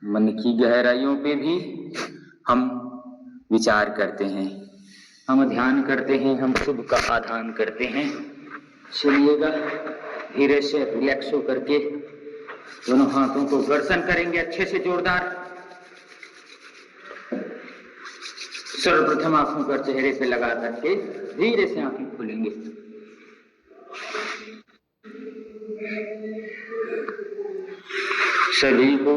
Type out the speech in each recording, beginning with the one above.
मन की गहराइयों पे भी हम विचार करते हैं, हम ध्यान करते हैं, हम शुभ का आधान करते हैं। चलिएगा धीरे से रिलैक्स हो करके दोनों हाथों को घर्षण करेंगे अच्छे से जोरदार। सर्वप्रथम आंखों पर चेहरे पे लगा करके धीरे से आंखें खोलेंगे। सभी को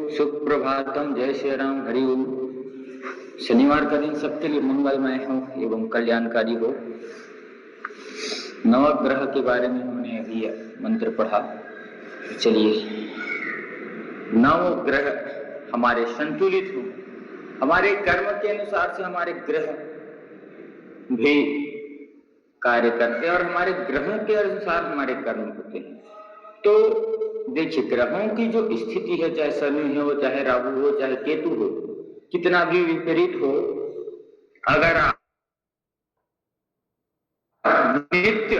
सुप्रभातम, जय श्री राम, हरि ओम। शनिवार का दिन सबके लिए मंगलमय हो एवं कल्याणकारी हो। नवग्रह के बारे में हमने अभी मंत्र पढ़ा। चलिए, नवग्रह हमारे संतुलित हो, हमारे कर्म के अनुसार से हमारे ग्रह भी कार्य करते हैं और हमारे ग्रहों के अनुसार हमारे कर्म होते हैं। तो देखिए, ग्रहों की जो स्थिति है, चाहे शनि हो, चाहे राहु हो, चाहे केतु हो, कितना भी विपरीत हो, अगर आप नित्य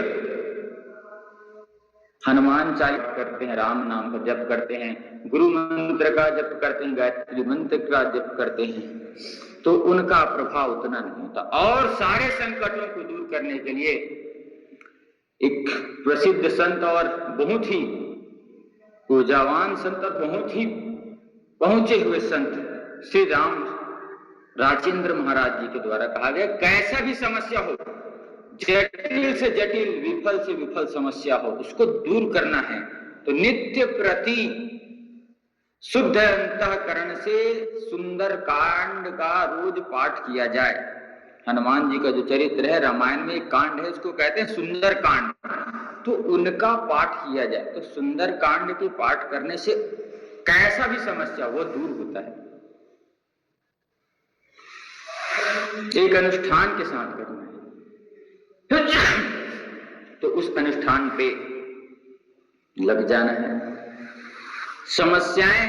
हनुमान चालीसा करते हैं, राम नाम का जप करते हैं, गुरु मंत्र का जप करते हैं, गायत्री मंत्र का जप करते हैं, तो उनका प्रभाव उतना नहीं होता। और सारे संकटों को दूर करने के लिए एक प्रसिद्ध संत और बहुत ही ऊर्जावान संत और बहुत ही पहुंचे हुए संत श्री राम राजेंद्र महाराज जी के द्वारा कहा गया, कैसा भी समस्या हो, जटिल से जटिल, विफल से विफल समस्या हो, उसको दूर करना है तो नित्य प्रति शुद्ध अंतःकरण से सुंदर कांड का रोज पाठ किया जाए। हनुमान जी का जो चरित्र है, रामायण में एक कांड है, उसको कहते हैं सुंदर कांड, तो उनका पाठ किया जाए तो सुंदर कांड के पाठ करने से कैसा भी समस्या वो दूर होता है। एक अनुष्ठान के साथ करना है तो उस अनुष्ठान पे लग जाना है। समस्याएं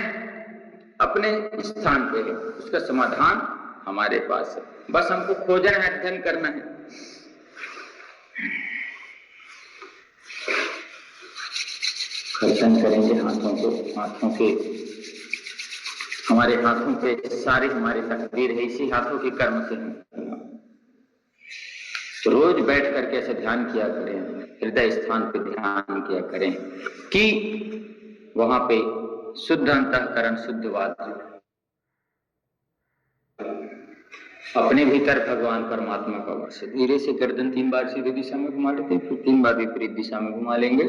अपने स्थान पे है, उसका समाधान हमारे पास है, बस हमको खोजना है, अध्ययन करना है। घर्षण करेंगे हाथों को, हाथों के, हमारे हाथों पे सारी हमारी तकदीर है, इसी हाथों के कर्म से हम रोज बैठ करके ऐसे ध्यान किया करें, हृदय स्थान पे ध्यान किया करें कि वहां पे शुद्ध अंतःकरण, शुद्ध वाद, अपने भीतर भगवान परमात्मा का वास है। धीरे से गर्दन 3 बार सीधी दिशा में घुमा लेते, फिर 3 बार विपरीत दिशा में घुमा लेंगे।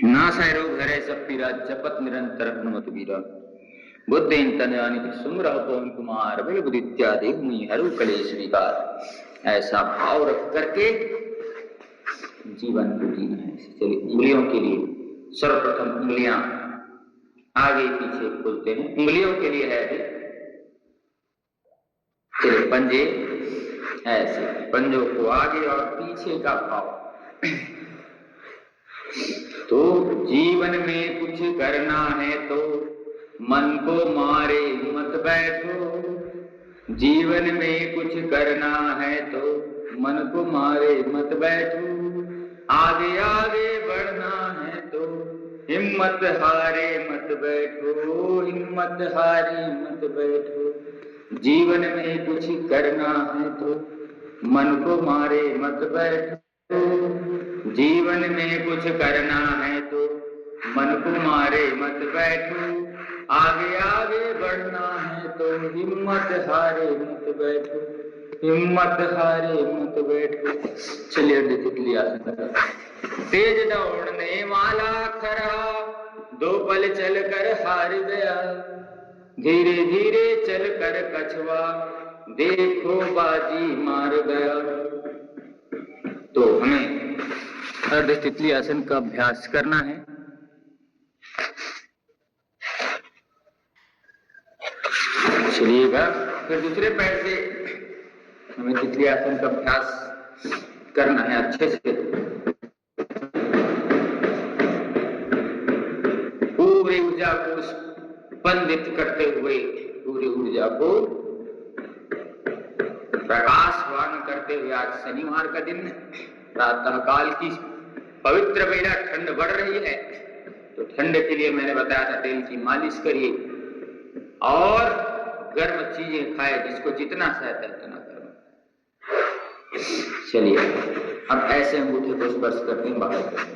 नासाय रोग हरे सब पीरा, जपत निरंतर हनुमत वीरा, बुद्धेन तनयानि सुमरह पवन कुमार, बल बुद्धित्यादि हुई हरु कलेश विकार। ऐसा भाव रख करके जीवन को जीना है। चलिए, उंगलियों के लिए सर्वप्रथम उंगलियां आगे पीछे खोलते हैं। उंगलियों के लिए है अभी, चलिए, पंजे ऐसे, पंजों को आगे और पीछे का भाव। तो जीवन में कुछ करना है तो मन को मारे मत बैठो, जीवन में कुछ करना है तो मन को मारे मत बैठो, आगे आगे बढ़ना है तो हिम्मत हारे मत बैठो, हिम्मत हारे मत बैठो, जीवन में कुछ करना है तो मन को मारे मत बैठो, जीवन में कुछ करना है तो मन को मारे मत बैठो, आगे आगे बढ़ना है तो हिम्मत हारे मत बैठो, हिम्मत हारे मत बैठो। चलिए, तेज दौड़ने वाला खरा 2 पल चल कर हार गया, धीरे धीरे चल कर कछुआ देखो बाजी मार गया। तो हमें अर्ध तितली आसन का अभ्यास करना है। चलिएगा, फिर दूसरे पैर से हमें तितली आसन का अभ्यास करना है अच्छे से। पूरी ऊर्जा को स्पंदित करते हुए, पूरी ऊर्जा को प्रकाशवान करते हुए। आज शनिवार का दिन, प्रातः काल की पवित्र बेला, ठंड बढ़ रही है, तो ठंड के लिए मैंने बताया था तेल की मालिश करिए और गर्म चीजें खाए, जिसको जितना सहता है उतना गर्म। चलिए अब ऐसे अंगूठे को स्पर्श करते हैं, बाहर करते हैं।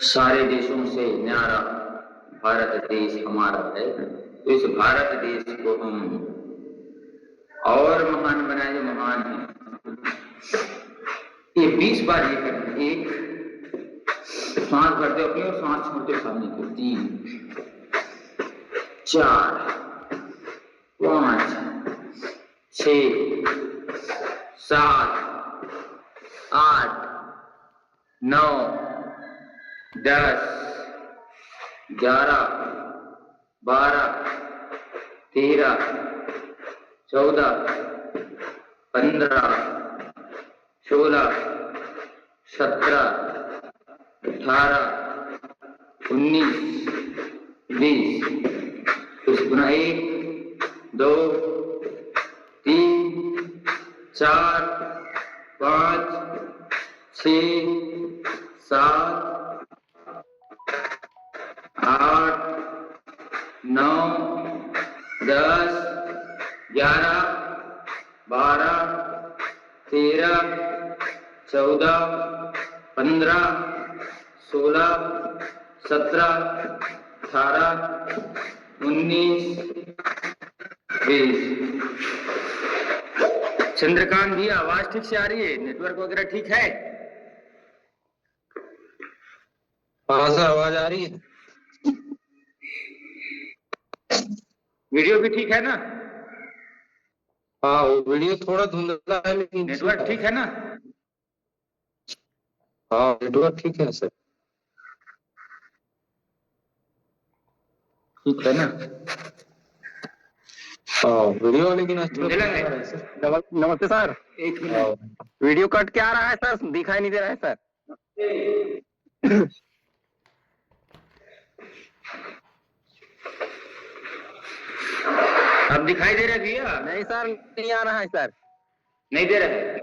सारे देशों से न्यारा भारत देश हमारा है, तो इस भारत देश को हम और महान बनाए जो महान है। ये 20 बार ये करना। एक सांस भरते अपनी और सांस छोड़ते सामने को। 3 4 5 6 7 8 9 10 11 12 13 14 15 16 17 18 19 20। पुनः 1 2 3 4 5 6 7 8 9 10 11 12 13 14 15 16 17 18 19 20। चंद्रकांत भी आवाज ठीक से आ रही है? नेटवर्क वगैरह ठीक है? हाँ सर, आवाज आ रही है। वीडियो भी ठीक है ना? हाँ, वीडियो थोड़ा धुंधला है लेकिन नेटवर्क ठीक है ना? हाँ, नेटवर्क ठीक है सर। ठीक है ना? हाँ, वीडियो लेकिन नमस्ते सर। एक मिनट, वीडियो कट क्या आ रहा है सर? दिखाई नहीं दे रहा है सर। अब दिखाई दे रहा है भैया? नहीं सर, नहीं आ रहा है सर। नहीं दे रहा है।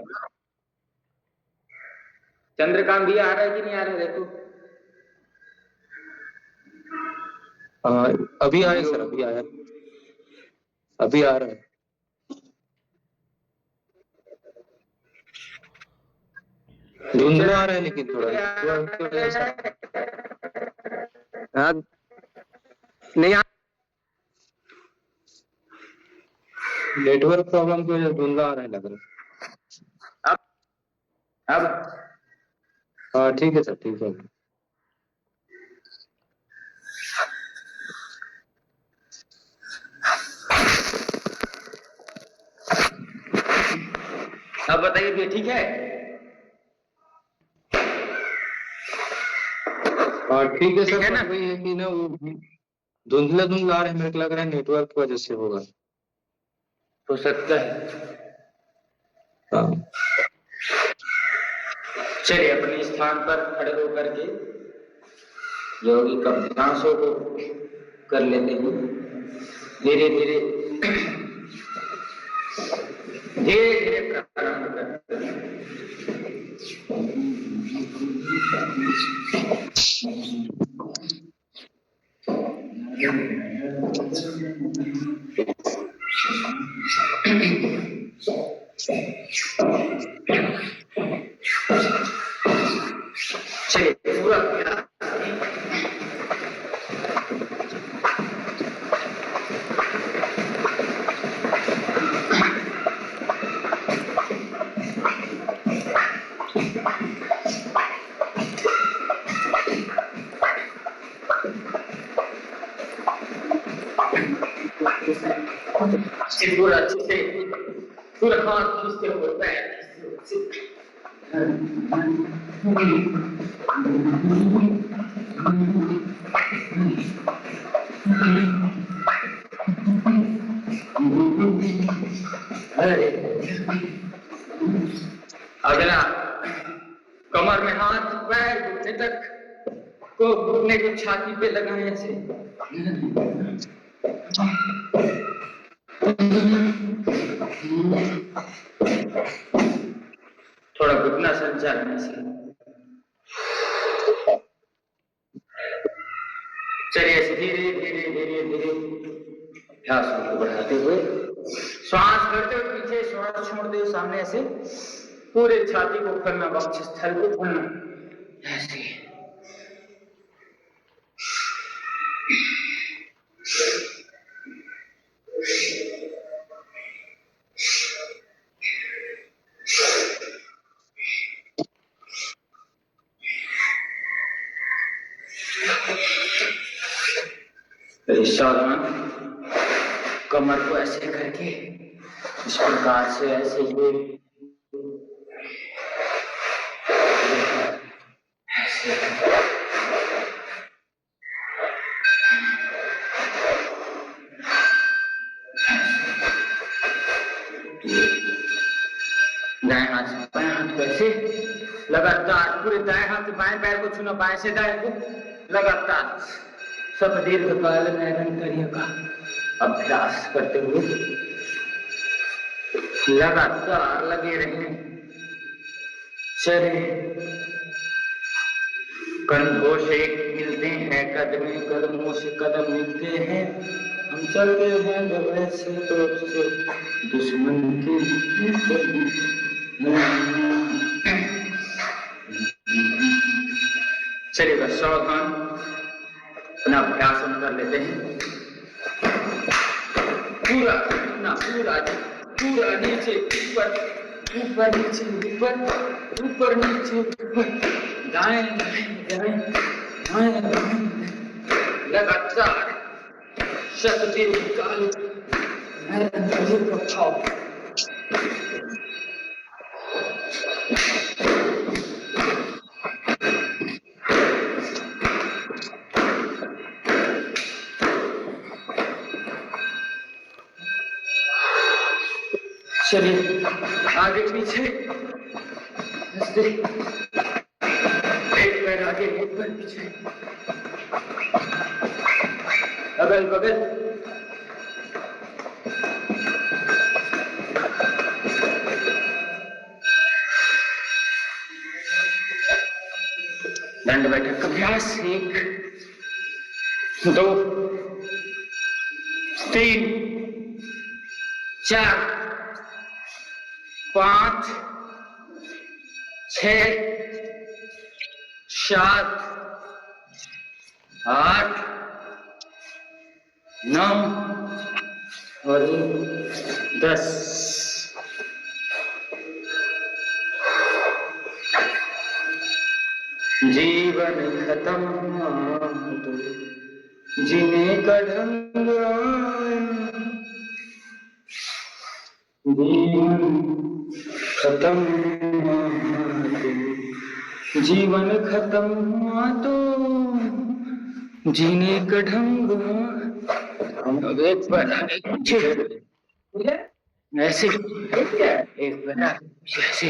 चंद्रकांत भैया आ रहा है कि नहीं आ रहा है? देखो। हाँ, अभी आया सर, अभी आया, अभी आ रहा है। धुंधला आ रहा है लेकिन थोड़ा नहीं आ नेटवर्क प्रॉब्लम की वजह से धुंधला आ रहा है लग रहा है। अब हाँ ठीक है सर, ठीक है। अब बताइए भैया, ठीक है? हाँ ठीक है ठीक सर, है ना? वही है कि ना वो धुंधला धुंधला आ रहा है, मेरे को लग रहा है नेटवर्क की वजह से होगा। हो सकता है। हाँ चलिए अपने स्थान पर खड़े होकर के यौगिक अभ्यासों को कर लेते हैं। धीरे धीरे धीरे धीरे प्रारंभ करते हैं। चलिए पूरा पूरा अच्छे से पूरा हाथ खींचते हुए पैर खींचते हुए अगला कमर में हाथ, पैर घुटने तक को घुटने को छाती पे लगाए ऐसे। थोड़ा घुटना संचालन से चलिए ऐसे धीरे धीरे धीरे धीरे अभ्यास को बढ़ाते हुए श्वास करते हुए पीछे, श्वास छोड़ते हुए सामने, ऐसे पूरे छाती को खोलना, वक्ष स्थल को खोलना, ऐसे सावधान। कमर को ऐसे करके इस प्रकार से ऐसे ये दाएं हाथ से बाएं हाथ को ऐसे लगातार, पूरे दाएं हाथ से बाएं पैर को छूना, बाएं से दाएं को लगातार सब दीर्घ काल निरंतर्य का अभ्यास करते हुए लगातार लगे रहें। चले, कंधों से मिलते हैं कदमें, कदमों से कदम मिलते हैं, हम चलते हैं जब ऐसे तो उससे दुश्मन की चलिए बस सावधान अपना अभ्यास हम कर लेते हैं। पूरा ना पूरा पूरा नीचे ऊपर, ऊपर नीचे ऊपर, ऊपर नीचे ऊपर, दाएं दाएं दाएं दाएं दाएं, लगातार शक्ति निकाल प्रभाव। चलिए आगे पीछे, एक पैर आगे एक पैर पीछे, अगल बगल, दंड बैठक अभ्यास 1 2 3 4 5 6 7 8 9 और 10। जीवन खत्म तो जीने का ढंग आया, जीवन खत्म तो जीवन खत्म हुआ तो जीने का ढंग। एक बार ऐसे, एक बार ऐसे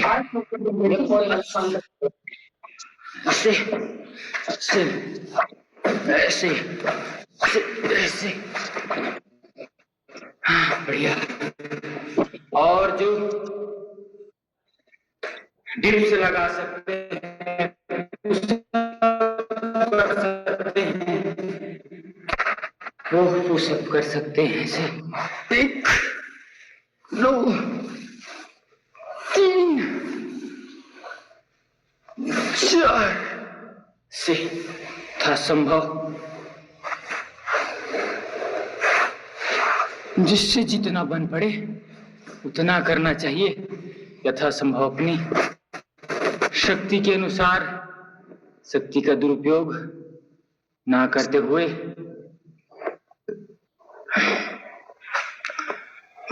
ऐसे ऐसे ऐसे ऐसे, हाँ बढ़िया। और जो डिप्स लगा सकते हैं कर सकते हैं, वो पुशअप कर सकते हैं ऐसे 1 2 3 4 से था संभव, जिससे जितना बन पड़े उतना करना चाहिए। यथा संभव अपनी शक्ति के अनुसार शक्ति का दुरुपयोग ना करते हुए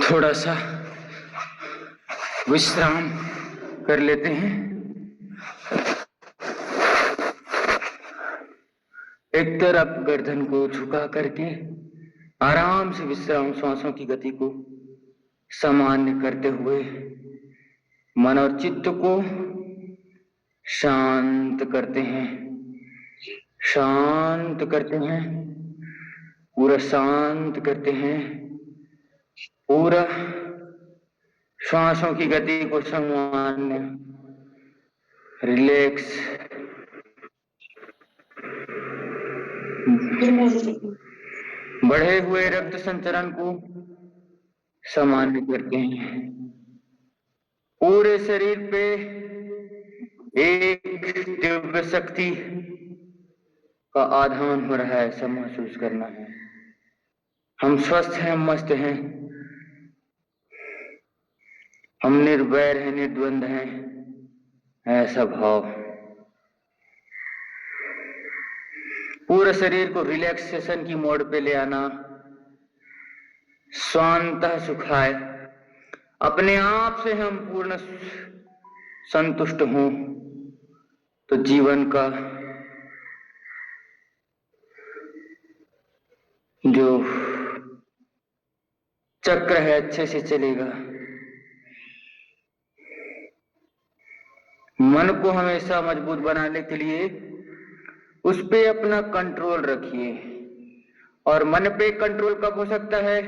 थोड़ा सा विश्राम कर लेते हैं। एक तरफ गर्दन को झुका करके आराम से विश्राम, श्वासों की गति को सामान्य करते हुए मन और चित्त को शांत करते हैं, शांत करते हैं, पूरा शांत करते हैं, पूरा श्वासों की गति को सामान्य, रिलैक्स बढ़े हुए रक्त संचरण को सामान्य करते हैं। पूरे शरीर पे एक दिव्य शक्ति का आधान हो रहा है, ऐसा महसूस करना है। हम स्वस्थ हैं, हम मस्त हैं, हम निर्वैर हैं, निर्द्वंद हैं, ऐसा भाव। पूरे शरीर को रिलैक्सेशन की मोड पे ले आना, स्वांतः सुखाए, अपने आप से हम पूर्ण संतुष्ट हों तो जीवन का जो चक्र है अच्छे से चलेगा। मन को हमेशा मजबूत बनाने के लिए उस पे अपना कंट्रोल रखिए। और मन पे कंट्रोल कब हो सकता है?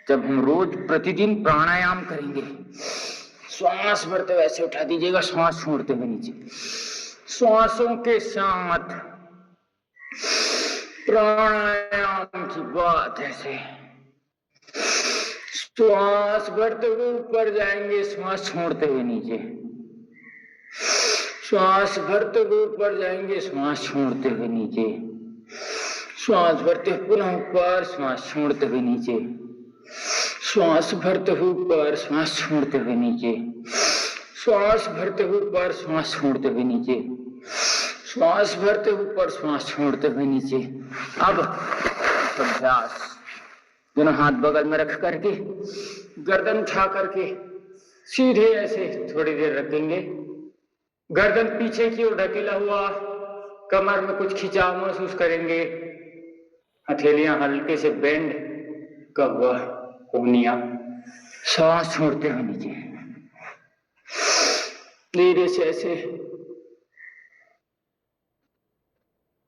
जब हम रोज प्रतिदिन प्राणायाम करेंगे। श्वास भरते हुए ऐसे उठा दीजिएगा, श्वास छोड़ते हुए नीचे, श्वासों के साथ प्राणायाम की बात ऐसे, श्वास भरते हुए ऊपर जाएंगे, श्वास छोड़ते हुए नीचे, श्वास भरते हुए ऊपर जाएंगे, श्वास छोड़ते हुए नीचे, श्वास भरते हुए पुनः ऊपर, श्वास छोड़ते हुए नीचे, श्वास भरते हुए ऊपर, श्वास छोड़ते हुए नीचे, श्वास भरते हुए ऊपर, श्वास छोड़ते हुए नीचे, श्वास भरते हुए ऊपर, श्वास छोड़ते हुए नीचे। अब अभ्यास, दोनों हाथ बगल में रख करके गर्दन उठा करके सीधे ऐसे थोड़ी देर रखेंगे। गर्दन पीछे की ओर ढकेला हुआ, कमर में कुछ खिंचाव महसूस करेंगे, हथेलियां हल्के से बेंड का हुआ, कोहनियां, श्वास छोड़ते हुए नीचे, धीरे से ऐसे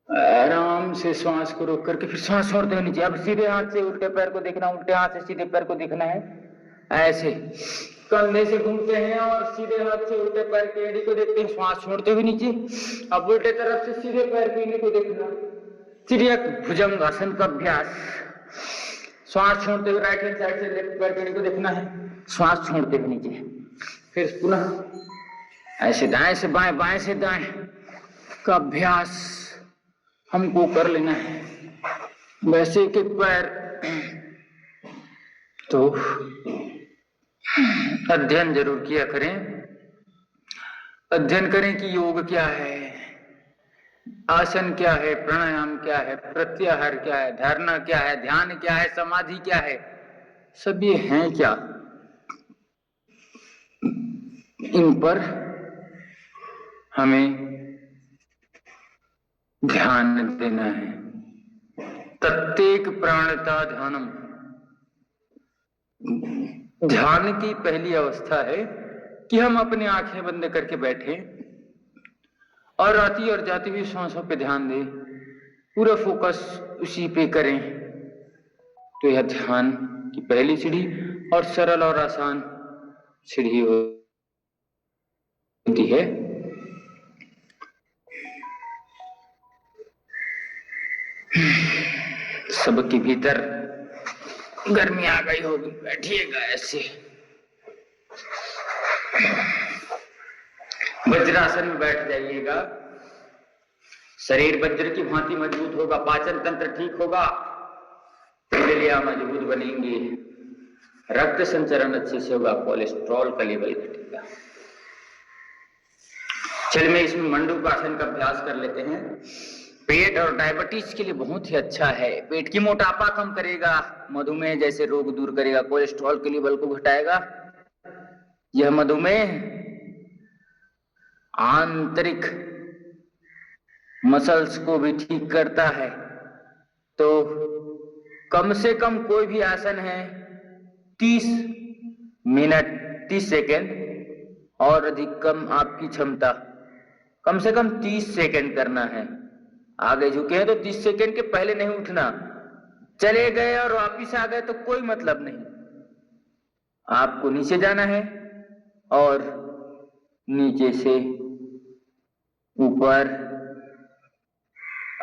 आराम से श्वास को रोक करके फिर श्वास छोड़ते हुए नीचे। अब सीधे हाथ से उल्टे पैर को देखना, उल्टे हाथ से सीधे पैर को देखना है। ऐसे कंधे से घूमते हैं और सीधे हाथ से उल्टे पैर की एड़ी को देखते हैं, श्वास छोड़ते हुए नीचे। अब उल्टे तरफ से सीधे पैर की एड़ी को देखना, तिर्यक भुजंग आसन का अभ्यास। श्वास छोड़ते हुए राइट हैंड साइड से लेफ्ट पैर की एड़ी को देखना है, श्वास छोड़ते हुए नीचे। फिर पुनः ऐसे दाएं से बाएं, बाएं से दाएं का अभ्यास हमको कर लेना है। वैसे एक पैर तो अध्ययन जरूर किया करें, अध्ययन करें कि योग क्या है, आसन क्या है, प्राणायाम क्या है, प्रत्याहार क्या है, धारणा क्या है, ध्यान क्या है, समाधि क्या है, सब ये हैं क्या। इन पर हमें ध्यान देना है। प्रत्येक प्राणता ध्यानम, ध्यान की पहली अवस्था है कि हम अपनी आंखें बंद करके बैठे और आती और जाती हुई सांसों पे ध्यान दें, पूरा फोकस उसी पे करें। तो यह ध्यान की पहली सीढ़ी और सरल और आसान सीढ़ी होती है। सबके भीतर गर्मी आ गई होगी, बैठिएगा ऐसे, वज्रासन में बैठ जाइएगा। शरीर वज्र की भांति मजबूत होगा, पाचन तंत्र ठीक होगा, इन्द्रियां मजबूत बनेंगी, रक्त संचरण अच्छे से होगा, कोलेस्ट्रॉल का लेवल घटेगा। चल में इसमें मंडूकासन का अभ्यास कर लेते हैं। पेट और डायबिटीज के लिए बहुत ही अच्छा है। पेट की मोटापा कम करेगा, मधुमेह जैसे रोग दूर करेगा, कोलेस्ट्रॉल के लेवल को घटाएगा। यह मधुमेह आंतरिक मसल्स को भी ठीक करता है। तो कम से कम कोई भी आसन है 30 मिनट 30 सेकेंड और अधिकतम आपकी क्षमता कम से कम 30 सेकेंड करना है। आगे झुके हैं तो 30 सेकेंड के पहले नहीं उठना। चले गए और वापिस आ गए तो कोई मतलब नहीं। आपको नीचे जाना है और नीचे से ऊपर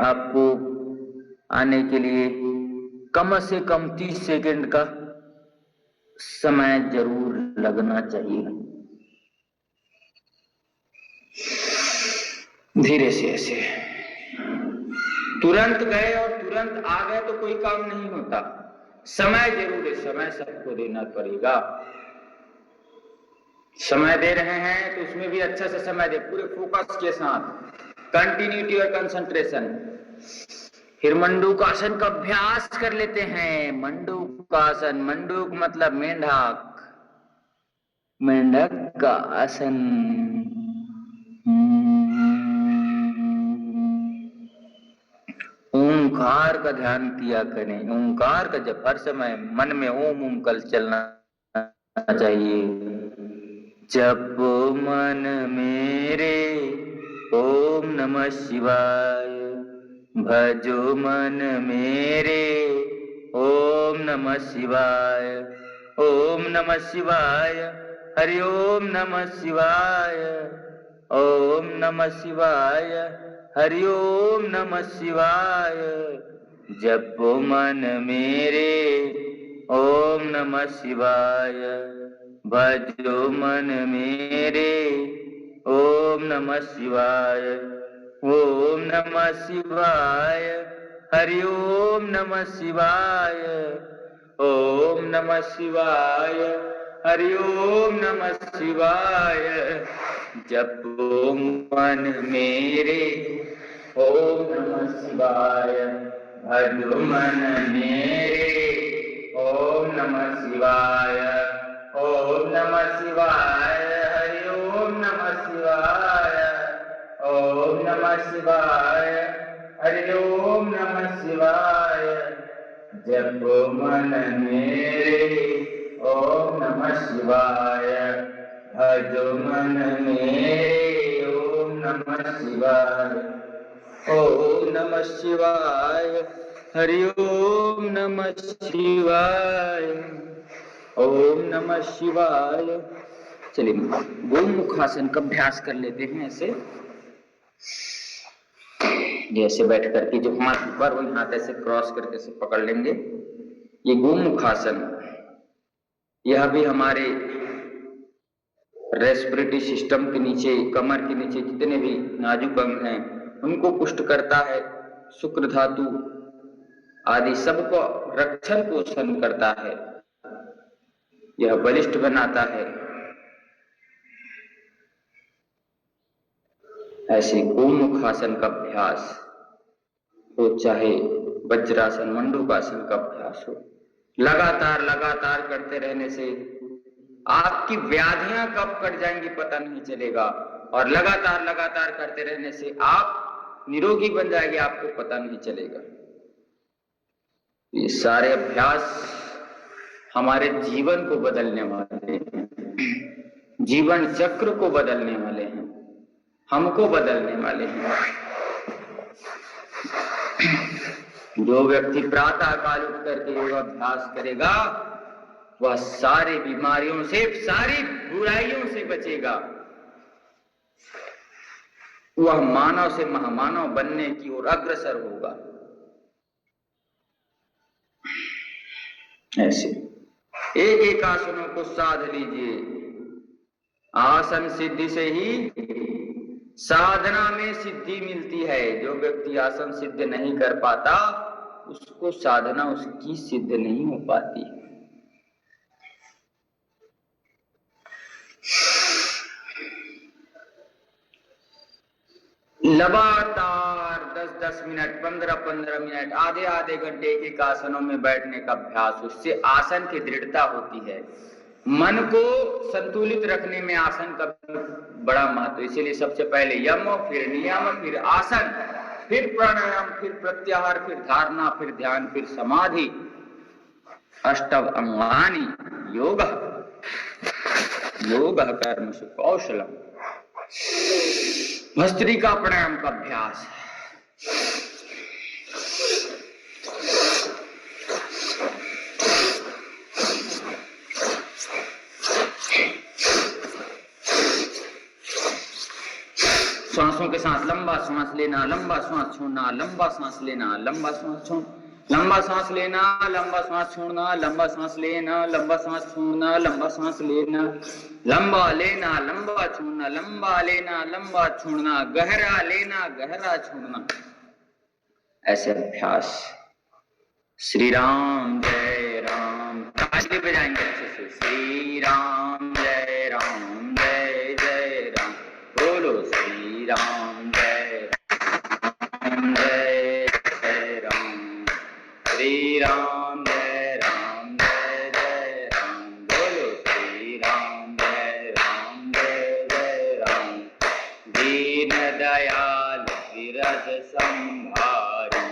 आपको आने के लिए कम से कम 30 सेकंड का समय जरूर लगना चाहिए। धीरे से ऐसे तुरंत गए और तुरंत आ गए तो कोई काम नहीं होता। समय जरूर है, समय सबको देना पड़ेगा। समय दे रहे हैं तो उसमें भी अच्छा से समय दे, पूरे फोकस के साथ, कंटिन्यूटी और कंसंट्रेशन। फिर मंडूकासन का अभ्यास कर लेते हैं। मंडूकासन, मंडूक मतलब मेंढक, मेंढक का आसन। ओंकार का ध्यान किया करें। ओंकार का जब हर समय मन में ओम ओम कल चलना चाहिए। जप मन मेरे ओम नमः शिवाय, भजो मन मेरे ओम नमः शिवाय, ओम नमः शिवाय, हरि ओम नमः शिवाय, ओम नमः शिवाय, हरि ओम नमः शिवाय। जपो मन मेरे ओम नमः शिवाय, भजो मन मेरे ओम नमः शिवाय, ओम नमः शिवाय, हरि ओम नमः शिवाय, ओम नमः शिवाय, हरि ओम नमः शिवाय। जपो मन मेरे ओम नमः शिवाय, भजो मन मेरे ओम नमः शिवाय, ओम नमः शिवाय, हरि ओम नमः शिवाय, ओम नमः शिवाय, हरि ओम नमः शिवाय। जपो मन मेरे ओम नमः शिवाय, भजो मन मेरे ओम नमः शिवाय, ओम नमः शिवाय, हरि ओम नमः शिवाय, ओम नमः शिवाय। चलिए गोमुखासन का अभ्यास कर लेते हैं। ऐसे जैसे बैठ करके जो हाथ ऊपर वही हाथ ऐसे क्रॉस करके से पकड़ लेंगे। ये गोमुखासन, यह भी हमारे रेस्पिरेटरी सिस्टम के नीचे, कमर के नीचे जितने भी नाजुक अंग हैं उनको पुष्ट करता है। शुक्र धातु आदि सबको रक्षण पोषण करता है, यह बलिष्ठ बनाता है। ऐसे गोमुखासन का अभ्यास हो, चाहे वज्रासन, मंडूकासन का अभ्यास हो, लगातार लगातार करते रहने से आपकी व्याधियां कब कट जाएंगी पता नहीं चलेगा, और लगातार लगातार करते रहने से आप निरोगी बन जाएंगे, आपको पता नहीं चलेगा। ये सारे अभ्यास हमारे जीवन को बदलने वाले हैं, जीवन चक्र को बदलने वाले हैं, हमको बदलने वाले हैं। जो व्यक्ति प्रातः काल उठ करके योगाभ्यास करेगा वह सारी बीमारियों से, सारी बुराइयों से बचेगा। वह मानव से महामानव बनने की ओर अग्रसर होगा। ऐसे एक एक आसनों को साध लीजिए। आसन सिद्धि से ही साधना में सिद्धि मिलती है। जो व्यक्ति आसन सिद्ध नहीं कर पाता उसको साधना उसकी सिद्ध नहीं हो पाती। लगातार 10-10 मिनट, 15-15 मिनट, आधे आधे घंटे के आसनों में बैठने का अभ्यास, उससे आसन की दृढ़ता होती है। मन को संतुलित रखने में आसन का बड़ा महत्व। इसीलिए सबसे पहले यम, फिर नियम, फिर आसन, फिर प्राणायाम, फिर प्रत्याहार, फिर धारणा, फिर ध्यान, फिर समाधि। अष्टव अंगानि योग, योग कर्मसु कौशलम। भस्त्रिका प्राणायाम का अभ्यास। श्वासों के साथ लंबा सांस लेना, लंबा सांस छोड़ना, लंबा सांस लेना, लंबा सांस छोड़, लंबा सांस लेना, लंबा सांस छोड़ना, लंबा सांस लेना, लंबा सांस छोड़ना, लंबा सांस लेना, लंबा लेना, लंबा छोड़ना, लंबा लेना, लंबा छोड़ना, गहरा लेना, गहरा छोड़ना। ऐसे अभ्यास। श्री राम जय राम, ताली बजाएंगे अच्छे से। श्री राम जय राम, जय जय राम, बोलो श्री राम जय राम, जय जय राम, श्री राम जय राम, जय जय राम, बोलो श्री राम जय राम, जय जय राम। दीन दयाल विरज संभारी,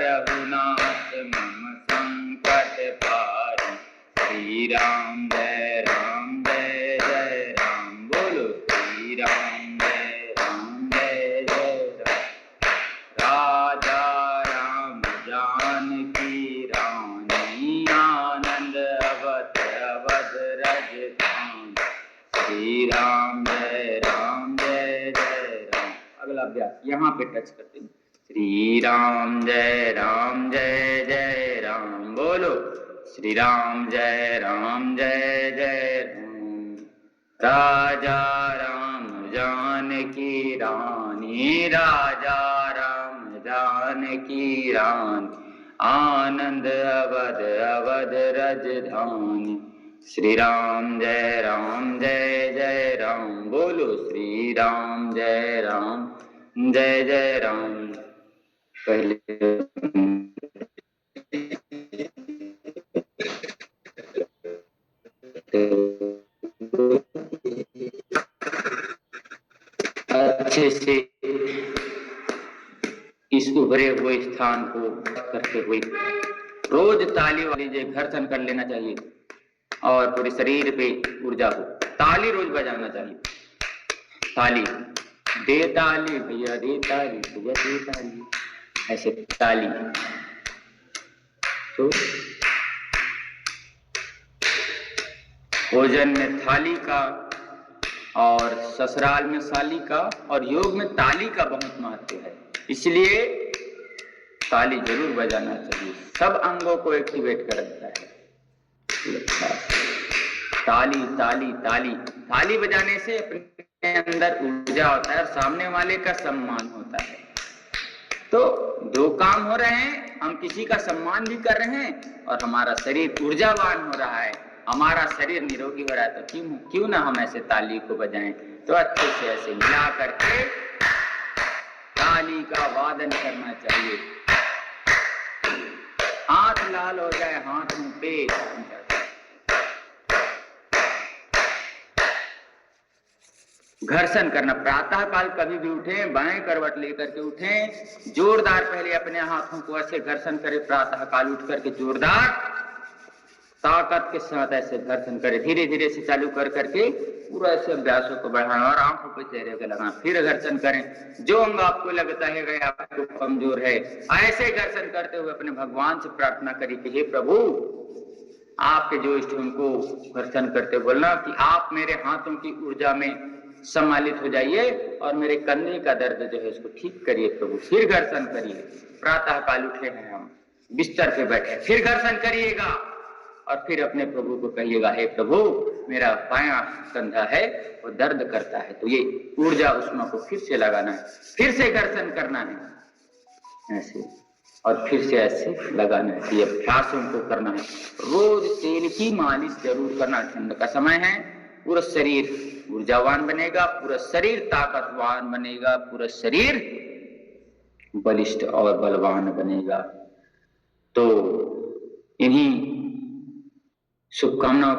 रघुनाथ मम संकट पारी। श्री राम जय राम, जय जय राम, बोलो श्री राम जय राम, जय जय राम। राजा राम जानकी रानी, आनंद अवध अवध राजधानी। श्री राम जय राम, जय जय राम। अगला अभ्यास यहाँ पे टच करते हैं। श्री राम जय राम, जय जय राम, बोलो श्री राम जय राम, जय जय राम। राजा राम जानकी रानी, राजा राम जानकी रानी, आनंद अवध अवध राजधानी। श्री राम जय राम, जय जय राम, बोलो श्री राम जय राम, जय जय राम। पहले अच्छे से इस उभरे हुए स्थान को करते हुए रोज ताली वाली घर्षण कर लेना चाहिए और पूरे शरीर पे ऊर्जा हो। ताली रोज बजाना चाहिए। ताली, दे ताली भैया, दे ताली भैया, दे ताली, ऐसे ताली। तो भोजन में थाली का और ससुराल में साली का और योग में ताली का बहुत महत्व है, इसलिए ताली जरूर बजाना चाहिए। सब अंगों को एक्टिवेट कर देता है। ताली ताली ताली ताली बजाने से अपने अंदर ऊर्जा होता है और सामने वाले का सम्मान होता है। तो दो काम हो रहे हैं, हम किसी का सम्मान भी कर रहे हैं और हमारा शरीर ऊर्जावान हो रहा है, हमारा शरीर निरोगी हो रहा है। तो क्यों ना हम ऐसे ताली को बजाएं। तो अच्छे से ऐसे मिला करके ताली का वादन करना चाहिए। हाथ लाल हो जाए, हाथ मुंह पे। घर्षण करना। प्रातः काल कभी भी उठें, बाएं करवट लेकर के उठें, जोरदार पहले अपने हाथों को ऐसे घर्षण करें। प्रातः काल उठ करके जोरदार ताकत के साथ ऐसे घर्षण करें। धीरे धीरे से चालू कर करके पूरा ऐसे अभ्यासों को बढ़ाना और आंखों पे चेहरे को लगाना। फिर घर्षण करें। जो अंग आपको लगता है आपको कमजोर है, ऐसे घर्षण करते हुए अपने भगवान से प्रार्थना करिए कि हे प्रभु, आपके जो इष्ट उनको घर्षण करते बोलना कि आप मेरे हाथों की ऊर्जा में सम्मानित हो जाइए और मेरे कंधे का दर्द जो है इसको ठीक करिए प्रभु। फिर घर्षण करिए। प्रातः काल उठे हैं हम, बिस्तर पे बैठे, फिर घर्षण करिएगा और फिर अपने प्रभु को कहिएगा, हे प्रभु मेरा बायां कंधा है वो दर्द करता है। तो ये ऊर्जा उष्मा को फिर से लगाना है, फिर से घर्षण करना है ऐसे, और फिर से ऐसे लगाना है। ये अभ्यासों को करना है। रोज तेल की मालिश जरूर करना। ठंड का समय है, पूरा शरीर ऊर्जावान बनेगा, पूरा शरीर ताकतवान बनेगा, पूरा शरीर बलिष्ठ और बलवान बनेगा। तो इन्हीं शुभकामनाओं